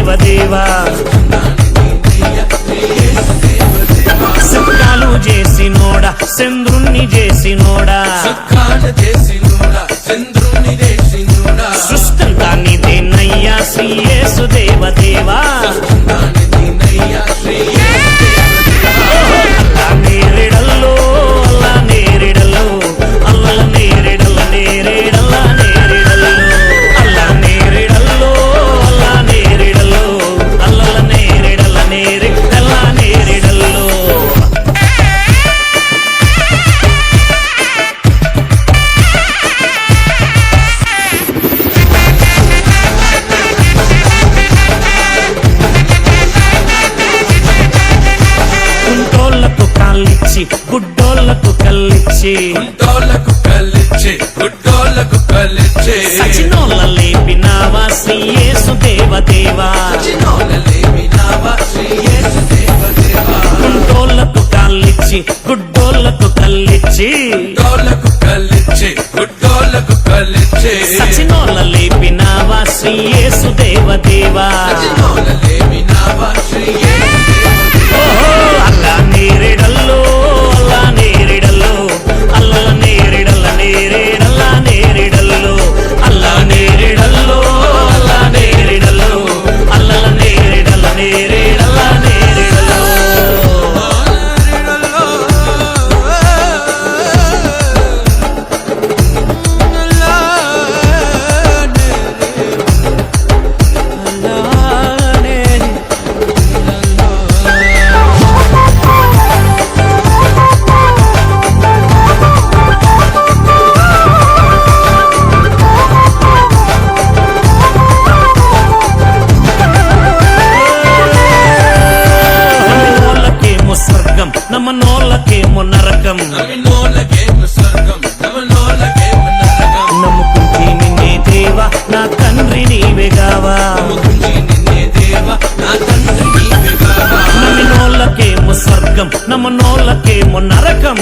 దేవదేవా సుఖాలు చేసినోడా చంద్రుణ్ణి చేసినోడా సృష్టంతా నీదేనయ్యా శ్రీ యేసు దేవదేవా అల్లా నేరేడల్లో అల్లా నేరేడల్లో అల్లల నేరేడల్ల నేరేడల్ల నేరేడల్లో అల్లా నేరేడల్లో అల్లా నేరేడల్లో అల్లల నేరేడల్ల నేరేడల్ల నేరేడల్లో కుంటోళ్లకు కాళ్ళిచ్చి గుడ్డోళ్లకు కల్లిచ్చి సచినోళ్ళ లేపినావా శ్రీ యేసు దేవదేవా కుంటోళ్లకు కాళ్ళిచ్చి గుడ్డోళ్లకు కల్లిచ్చి సచినోళ్ళ లేపినావా శ్రీ యేసు దేవదేవా అల్లా నేరేడల్లో అల్లా నేరేడల్లో అల్లల నేరేడల్ల నేరేడల్ల నేరేడల్లో అల్లా నేరేడల్లో అల్లా నేరేడల్లో అల్లల నేరేడల్ల నేరేడల్ల నేరేడల్లో నమ్మనోళ్ళకేమో నరకం నమ్ముకుంటే నిన్నే దేవా నా తండ్రి నీవేగావా నమ్మినోళ్ళకేమో స్వర్గం నమ్మనోళ్ళకేమో నరకం